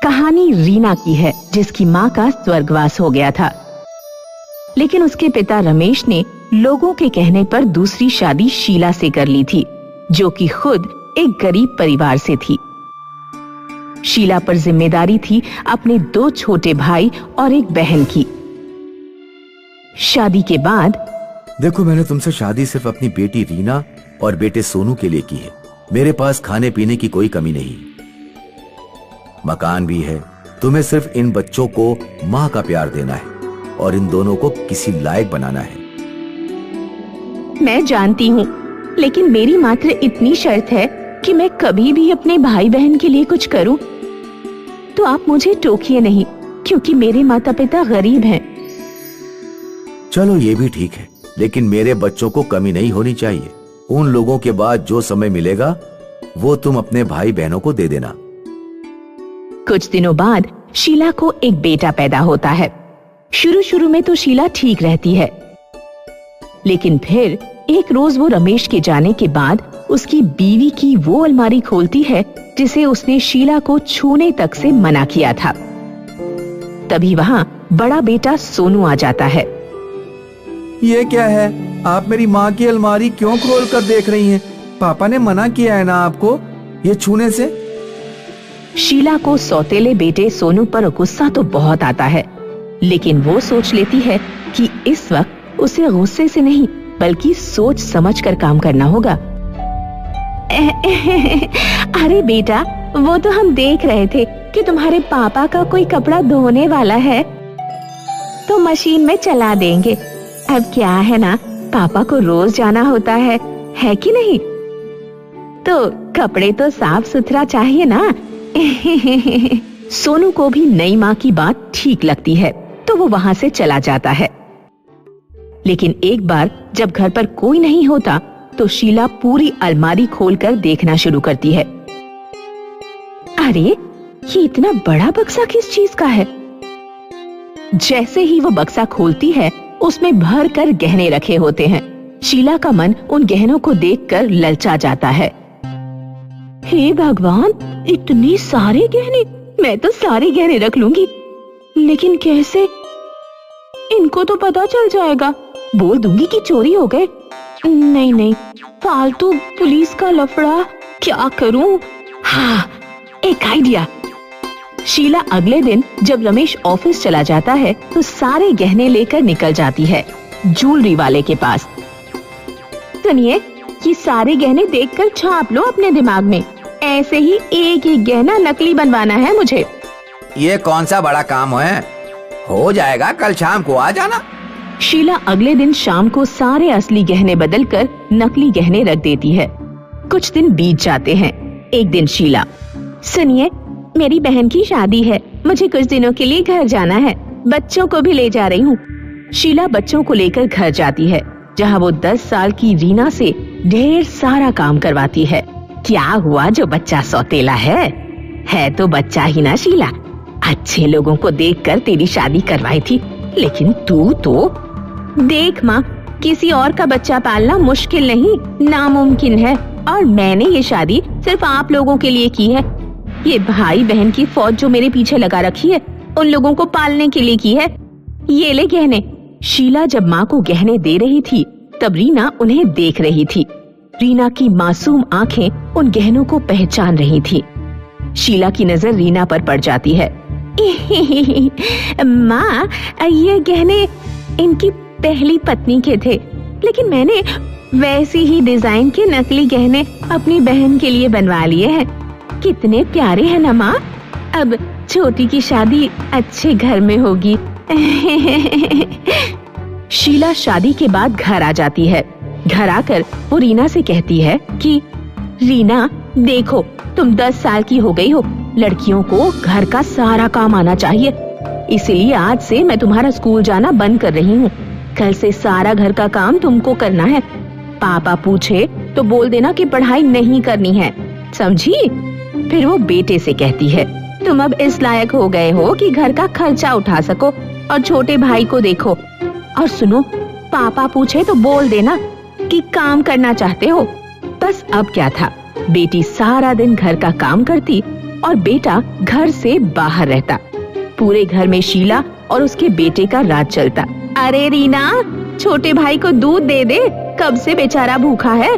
कहानी रीना की है, जिसकी माँ का स्वर्गवास हो गया था, लेकिन उसके पिता रमेश ने लोगों के कहने पर दूसरी शादी शीला से कर ली थी, जो कि खुद एक गरीब परिवार से थी। शीला पर जिम्मेदारी थी अपने 2 छोटे भाई और एक बहन की। शादी के बाद, देखो, मैंने तुमसे शादी सिर्फ अपनी बेटी रीना और बेटे सोनू के लिए की है। मेरे पास खाने पीने की कोई कमी नहीं, मकान भी है। तुम्हें सिर्फ इन बच्चों को माँ का प्यार देना है और इन दोनों को किसी लायक बनाना है। मैं जानती हूँ, लेकिन मेरी मात्र इतनी शर्त है कि मैं कभी भी अपने भाई बहन के लिए कुछ करूं तो आप मुझे टोकिए नहीं, क्योंकि मेरे माता पिता गरीब हैं। चलो ये भी ठीक है, लेकिन मेरे बच्चों को कमी नहीं होनी चाहिए। उन लोगों के बाद जो समय मिलेगा वो तुम अपने भाई बहनों को दे देना। कुछ दिनों बाद शीला को एक बेटा पैदा होता है। शुरू में तो शीला ठीक रहती है, लेकिन फिर एक रोज वो रमेश के जाने के बाद उसकी बीवी की वो अलमारी खोलती है जिसे उसने शीला को छूने तक से मना किया था। तभी वहाँ बड़ा बेटा सोनू आ जाता है। ये क्या है? आप मेरी माँ की अलमारी क्यों खोल कर देख रही हैं? पापा ने मना किया है ना आपको ये छूने से। शीला को सौतेले बेटे सोनू पर गुस्सा तो बहुत आता है, लेकिन वो सोच लेती है कि इस वक्त उसे गुस्से से नहीं बल्कि सोच समझ कर काम करना होगा। अरे बेटा, वो तो हम देख रहे थे कि तुम्हारे पापा का कोई कपड़ा धोने वाला है, तो मशीन में चला देंगे। अब क्या है ना, पापा को रोज जाना होता है कि नहीं? तो कपड़े तो साफ सुथरा चाहिए ना। सोनू को भी नई माँ की बात ठीक लगती है, तो वो वहाँ से चला जाता है। लेकिन एक बार जब घर पर कोई नहीं होता तो शीला पूरी अलमारी खोलकर देखना शुरू करती है। अरे, ये इतना बड़ा बक्सा किस चीज का है? जैसे ही वो बक्सा खोलती है, उसमें भर कर गहने रखे होते हैं। शीला का मन उन गहनों को देखकर ललचा जाता है। हे भगवान, इतने सारे गहने! मैं तो सारे गहने रख लूंगी, लेकिन कैसे? इनको तो पता चल जाएगा, बोल दूंगी कि चोरी हो गए। नहीं, फालतू पुलिस का लफड़ा, क्या करूं? हाँ, एक आइडिया। शीला अगले दिन जब रमेश ऑफिस चला जाता है तो सारे गहने लेकर निकल जाती है ज्वेलरी वाले के पास। सुनिए, ये सारे गहने देखकर छाप लो अपने दिमाग में। ऐसे ही एक एक गहना नकली बनवाना है मुझे। ये कौन सा बड़ा काम है? हो जाएगा, कल शाम को आ जाना। शीला अगले दिन शाम को सारे असली गहने बदलकर नकली गहने रख देती है। कुछ दिन बीत जाते हैं। एक दिन शीला, सुनिए, मेरी बहन की शादी है, मुझे कुछ दिनों के लिए घर जाना है, बच्चों को भी ले जा रही हूँ। शीला बच्चों को लेकर घर जाती है, जहाँ वो 10 साल की रीना से ढेर सारा काम करवाती है। क्या हुआ जो बच्चा सौतेला है तो बच्चा ही ना शीला। अच्छे लोगों को देखकर तेरी शादी करवाई थी, लेकिन तू तो देख माँ, किसी और का बच्चा पालना मुश्किल नहीं, नामुमकिन है, और मैंने ये शादी सिर्फ आप लोगों के लिए की है। ये भाई बहन की फौज जो मेरे पीछे लगा रखी है, उन लोगों को पालने के लिए की है। ये ले गहने। शीला जब माँ को गहने दे रही थी तब रीना उन्हें देख रही थी। रीना की मासूम आंखें उन गहनों को पहचान रही थी। शीला की नजर रीना पर पड़ जाती है। माँ, ये गहने इनकी पहली पत्नी के थे, लेकिन मैंने वैसी ही डिजाइन के नकली गहने अपनी बहन के लिए बनवा लिए हैं। कितने प्यारे हैं ना माँ। अब छोटी की शादी अच्छे घर में होगी। शीला शादी के बाद घर आ जाती है। घर आकर वो रीना से कहती है कि रीना, देखो, तुम 10 साल की हो गई हो, लड़कियों को घर का सारा काम आना चाहिए, इसीलिए आज से मैं तुम्हारा स्कूल जाना बंद कर रही हूँ। कल से सारा घर का काम तुमको करना है। पापा पूछे तो बोल देना कि पढ़ाई नहीं करनी है, समझी? फिर वो बेटे से कहती है, तुम अब इस लायक हो गए हो कि घर का खर्चा उठा सको और छोटे भाई को देखो। और सुनो, पापा पूछे तो बोल देना कि काम करना चाहते हो। बस अब क्या था, बेटी सारा दिन घर का काम करती और बेटा घर से बाहर रहता। पूरे घर में शीला और उसके बेटे का राज चलता। अरे रीना, छोटे भाई को दूध दे दे, कब से बेचारा भूखा है।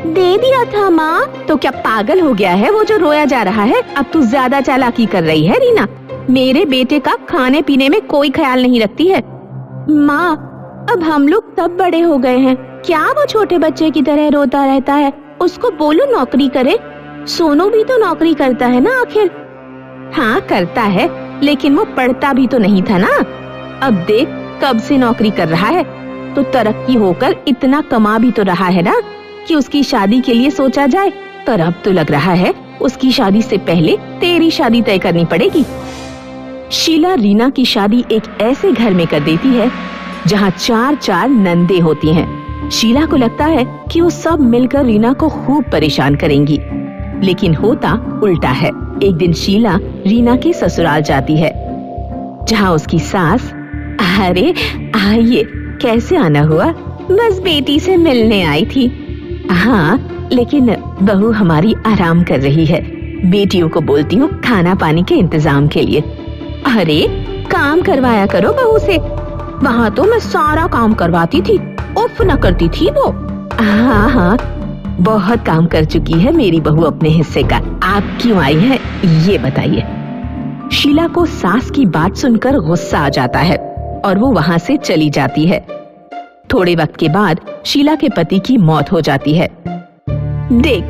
दे दिया था माँ। तो क्या पागल हो गया है वो जो रोया जा रहा है? अब तू ज्यादा चालाकी कर रही है रीना। मेरे बेटे का खाने पीने में कोई ख्याल नहीं रखती है। माँ, अब हम लोग तब बड़े हो गए हैं, क्या वो छोटे बच्चे की तरह रोता रहता है? उसको बोलो नौकरी करे। सोनू भी तो नौकरी करता है ना आखिर। हाँ करता है, लेकिन वो पढ़ता भी तो नहीं था ना। अब देख कब से नौकरी कर रहा है, तो तरक्की होकर इतना कमा भी तो रहा है ना कि उसकी शादी के लिए सोचा जाए। पर अब तो लग रहा है उसकी शादी से पहले तेरी शादी तय करनी पड़ेगी। शीला रीना की शादी एक ऐसे घर में कर देती है जहाँ 4 नंदे होती हैं। शीला को लगता है कि वो सब मिलकर रीना को खूब परेशान करेंगी, लेकिन होता उल्टा है। एक दिन शीला रीना के ससुराल जाती है, जहाँ उसकी सास, अरे आइए, कैसे आना हुआ? बस बेटी से मिलने आई थी। हाँ, लेकिन बहू हमारी आराम कर रही है, बेटियों को बोलती हूँ खाना पानी के इंतजाम के लिए। अरे काम करवाया करो बहू से, वहाँ तो मैं सारा काम करवाती थी, उफ न करती थी वो। हाँ हाँ, बहुत काम कर चुकी है मेरी बहू अपने हिस्से का। आप क्यों आई हैं ये बताइए। शीला को सास की बात सुनकर गुस्सा आ जाता है और वो वहाँ से चली जाती है। थोड़े वक्त के बाद शीला के पति की मौत हो जाती है। देख,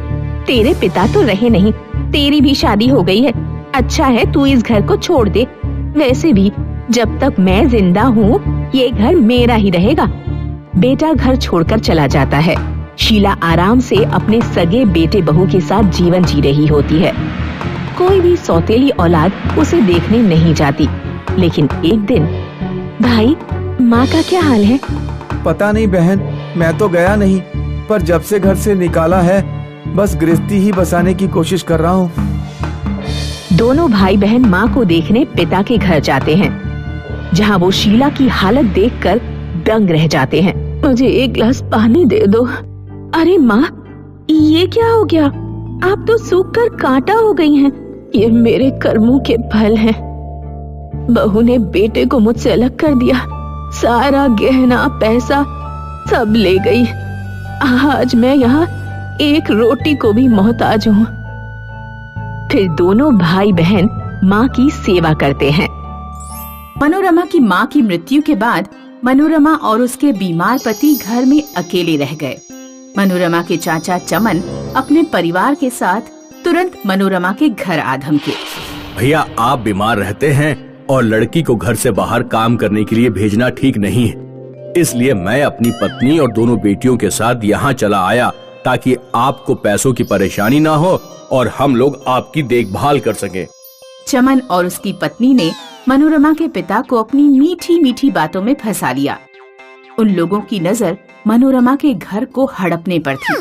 तेरे पिता तो रहे नहीं, तेरी भी शादी हो गई है। अच्छा है तू इस घर को छोड़ दे। वैसे भी जब तक मैं जिंदा हूँ ये घर मेरा ही रहेगा। बेटा घर छोड़कर चला जाता है। शीला आराम से अपने सगे बेटे बहू के साथ जीवन जी रही होती है। कोई भी सौतेली औलाद उसे देखने नहीं जाती। लेकिन एक दिन, भाई माँ का क्या हाल है? पता नहीं बहन, मैं तो गया नहीं, पर जब से घर से निकाला है बस गृहस्थी ही बसाने की कोशिश कर रहा हूँ। दोनों भाई बहन माँ को देखने पिता के घर जाते हैं, जहाँ वो शीला की हालत देखकर दंग रह जाते हैं। मुझे एक गिलास पानी दे दो। अरे माँ, ये क्या हो गया? आप तो सूख कर कांटा हो गई हैं। ये मेरे कर्मों के फल हैं। बहू ने बेटे को मुझसे अलग कर दिया, सारा गहना पैसा सब ले गई। आज मैं यहाँ एक रोटी को भी मोहताज हूँ। फिर दोनों भाई बहन माँ की सेवा करते हैं। मनोरमा की माँ की मृत्यु के बाद मनोरमा और उसके बीमार पति घर में अकेले रह गए। मनोरमा के चाचा चमन अपने परिवार के साथ तुरंत मनोरमा के घर आ धमके। भैया, आप बीमार रहते हैं और लड़की को घर से बाहर काम करने के लिए भेजना ठीक नहीं है, इसलिए मैं अपनी पत्नी और दोनों बेटियों के साथ यहाँ चला आया ताकि आपको पैसों की परेशानी ना हो और हम लोग आपकी देखभाल कर सकें। चमन और उसकी पत्नी ने मनोरमा के पिता को अपनी मीठी मीठी बातों में फंसा लिया। उन लोगों की नजर मनोरमा के घर को हड़पने पर थी।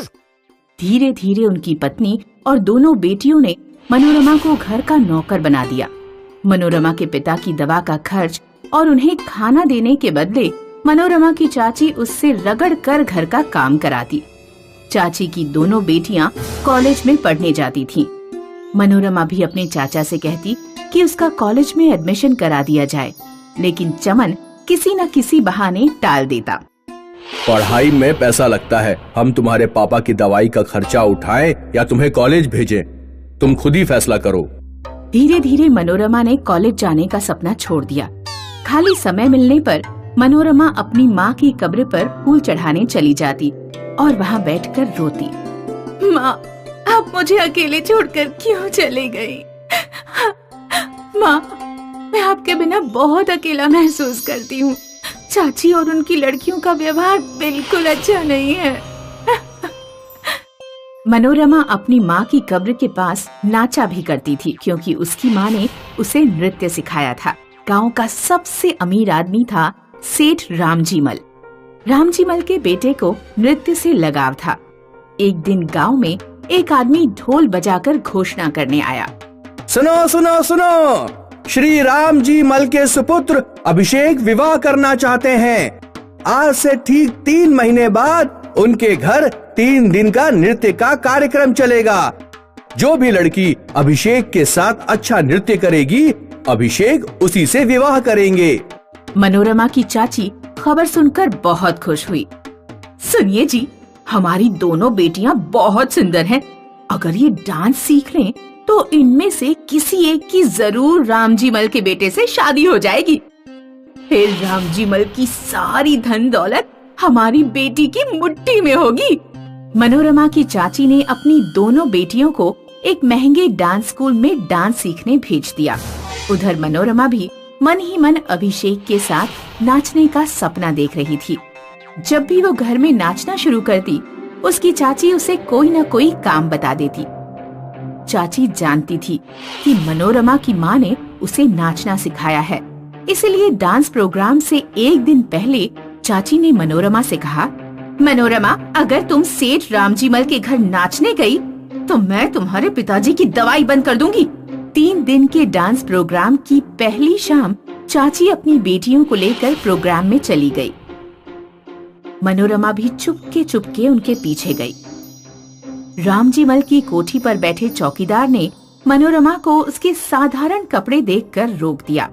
धीरे धीरे उनकी पत्नी और दोनों बेटियों ने मनोरमा को घर का नौकर बना दिया। मनोरमा के पिता की दवा का खर्च और उन्हें खाना देने के बदले मनोरमा की चाची उससे रगड़ कर घर का काम कराती। चाची की दोनों बेटियां कॉलेज में पढ़ने जाती थीं। मनोरमा भी अपने चाचा से कहती कि उसका कॉलेज में एडमिशन करा दिया जाए, लेकिन चमन किसी न किसी बहाने टाल देता। पढ़ाई में पैसा लगता है, हम तुम्हारे पापा की दवाई का खर्चा उठाएं या तुम्हें कॉलेज भेजें, तुम खुद ही फैसला करो। धीरे धीरे मनोरमा ने कॉलेज जाने का सपना छोड़ दिया। खाली समय मिलने पर मनोरमा अपनी माँ की कब्र पर फूल चढ़ाने चली जाती और वहाँ बैठकर रोती। माँ, आप मुझे अकेले छोड़कर क्यों चले गई? माँ, मैं आपके बिना बहुत अकेला महसूस करती हूँ। चाची और उनकी लड़कियों का व्यवहार बिल्कुल अच्छा नहीं है। मनोरमा अपनी माँ की कब्र के पास नाचा भी करती थी, क्योंकि उसकी माँ ने उसे नृत्य सिखाया था। गांव का सबसे अमीर आदमी था सेठ रामजीमल। रामजीमल के बेटे को नृत्य से लगाव था। एक दिन गांव में एक आदमी ढोल बजाकर घोषणा करने आया। सुनो सुनो सुनो, श्री राम जी मल के सुपुत्र अभिषेक विवाह करना चाहते हैं। आज से ठीक 3 महीने बाद उनके घर 3 दिन का नृत्य का कार्यक्रम चलेगा। जो भी लड़की अभिषेक के साथ अच्छा नृत्य करेगी, अभिषेक उसी से विवाह करेंगे। मनोरमा की चाची खबर सुनकर बहुत खुश हुई। सुनिए जी, हमारी दोनों बेटियां बहुत सुंदर हैं। अगर ये डांस सीख लें तो इनमें से किसी एक की जरूर रामजी मल के बेटे से शादी हो जाएगी। फिर रामजी मल की सारी धन दौलत हमारी बेटी की मुट्ठी में होगी। मनोरमा की चाची ने अपनी दोनों बेटियों को एक महंगे डांस स्कूल में डांस सीखने भेज दिया। उधर मनोरमा भी मन ही मन अभिषेक के साथ नाचने का सपना देख रही थी। जब भी वो घर में नाचना शुरू करती, उसकी चाची उसे कोई न कोई काम बता देती। चाची जानती थी कि मनोरमा की माँ ने उसे नाचना सिखाया है, इसलिए डांस प्रोग्राम से एक दिन पहले चाची ने मनोरमा से कहा, मनोरमा, अगर तुम सेठ रामजी मल के घर नाचने गई तो मैं तुम्हारे पिताजी की दवाई बंद कर दूंगी। 3 दिन के डांस प्रोग्राम की पहली शाम चाची अपनी बेटियों को लेकर प्रोग्राम में चली गई। मनोरमा भी चुपके उनके पीछे गई। रामजी मल की कोठी पर बैठे चौकीदार ने मनोरमा को उसके साधारण कपड़े देखकर रोक दिया।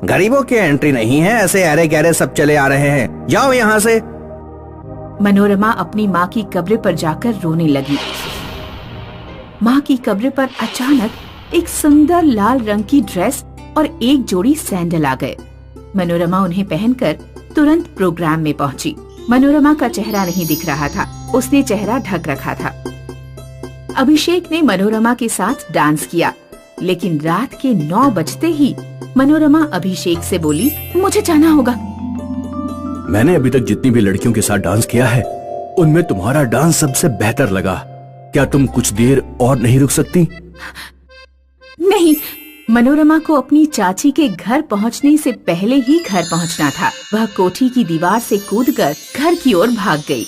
गरीबों की एंट्री नहीं है, ऐसे अरे गहरे सब चले आ रहे हैं, जाओ यहाँ से। मनोरमा अपनी माँ की कब्र पर जाकर रोने लगी। माँ की कब्र पर अचानक एक सुंदर लाल रंग की ड्रेस और एक जोड़ी सैंडल आ गए। मनोरमा उन्हें पहनकर तुरंत प्रोग्राम में पहुंची। मनोरमा का चेहरा नहीं दिख रहा था, उसने चेहरा ढक रखा था। अभिषेक ने मनोरमा के साथ डांस किया, लेकिन रात के 9 बजते ही मनोरमा अभिषेक से बोली, मुझे जाना होगा। मैंने अभी तक जितनी भी लड़कियों के साथ डांस किया है, उनमें तुम्हारा डांस सबसे बेहतर लगा। क्या तुम कुछ देर और नहीं रुक सकती? नहीं, मनोरमा को अपनी चाची के घर पहुंचने से पहले ही घर पहुंचना था। वह कोठी की दीवार से कूदकर घर की ओर भाग गई।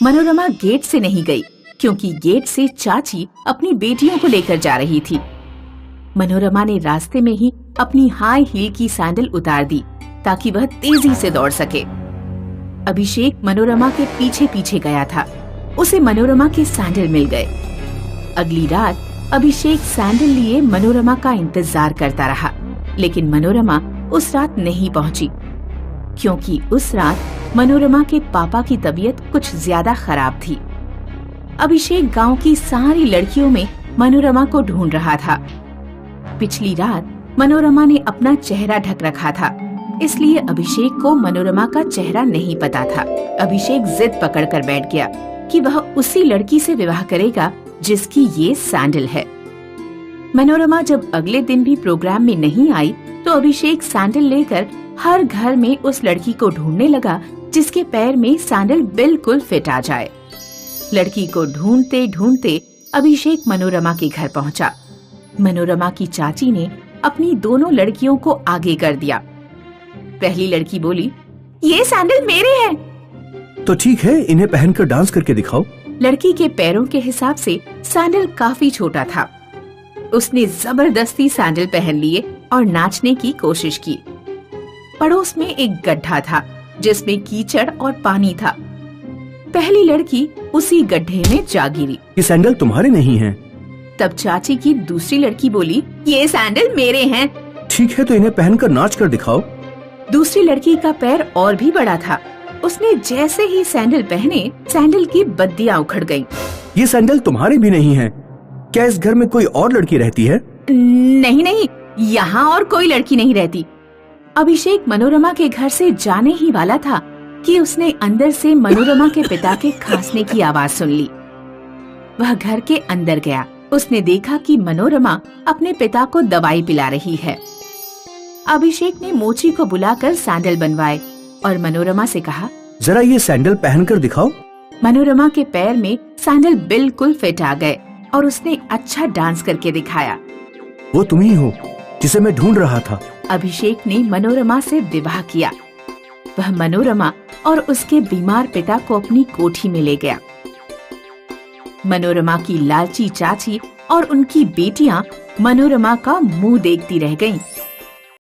मनोरमा गेट से नहीं गई, क्योंकि गेट से चाची अपनी बेटियों को लेकर जा रही थी। मनोरमा ने रास्ते में ही अपनी हाई हील की सैंडल उतार दी ताकि वह तेजी से दौड़ सके। अभिषेक मनोरमा के पीछे पीछे गया था। उसे मनोरमा के सैंडल मिल गए। अगली रात अभिषेक सैंडल लिए मनोरमा का इंतजार करता रहा, लेकिन मनोरमा उस रात नहीं पहुंची, क्योंकि उस रात मनोरमा के पापा की तबीयत कुछ ज्यादा खराब थी। अभिषेक गांव की सारी लड़कियों में मनोरमा को ढूंढ रहा था। पिछली रात मनोरमा ने अपना चेहरा ढक रखा था, इसलिए अभिषेक को मनोरमा का चेहरा नहीं पता था। अभिषेक जिद पकड़कर बैठ गया कि वह उसी लड़की से विवाह करेगा जिसकी ये सैंडल है। मनोरमा जब अगले दिन भी प्रोग्राम में नहीं आई, तो अभिषेक सैंडल लेकर हर घर में उस लड़की को ढूंढने लगा जिसके पैर में सैंडल बिल्कुल फिट आ जाए। लड़की को ढूंढते ढूंढते अभिषेक मनोरमा के घर पहुंचा। मनोरमा की चाची ने अपनी दोनों लड़कियों को आगे कर दिया। पहली लड़की बोली, ये सैंडल मेरे हैं। तो ठीक है, इन्हें पहनकर डांस करके दिखाओ। लड़की के पैरों के हिसाब से सैंडल काफी छोटा था। उसने जबरदस्ती सैंडल पहन लिए और नाचने की कोशिश की। पड़ोस में एक गड्ढा था जिसमें कीचड़ और पानी था। पहली लड़की उसी गड्ढे में जा गिरी। ये सैंडल तुम्हारे नहीं हैं। तब चाची की दूसरी लड़की बोली, ये सैंडल मेरे हैं। ठीक है, तो इन्हें पहनकर नाच कर दिखाओ। दूसरी लड़की का पैर और भी बड़ा था। उसने जैसे ही सैंडल पहने, सैंडल की बद्दियां उखड़ गईं। ये सैंडल तुम्हारे भी नहीं हैं। क्या इस घर में कोई और लड़की रहती है? नहीं नहीं, यहाँ और कोई लड़की नहीं रहती। अभिषेक मनोरमा के घर से जाने ही वाला था कि उसने अंदर से मनोरमा के पिता के खांसने की आवाज सुन ली। वह घर के अंदर गया। उसने देखा कि मनोरमा अपने पिता को दवाई पिला रही है। अभिषेक ने मोची को बुलाकर सैंडल बनवाए और मनोरमा से कहा, जरा ये सैंडल पहनकर दिखाओ। मनोरमा के पैर में सैंडल बिल्कुल फिट आ गए और उसने अच्छा डांस करके दिखाया। वो तुम ही हो जिसे मैं ढूंढ रहा था। अभिषेक ने मनोरमा से विवाह किया। वह मनोरमा और उसके बीमार पिता को अपनी कोठी में ले गया। मनोरमा की लालची चाची और उनकी बेटियां मनोरमा का मुंह देखती रह गईं।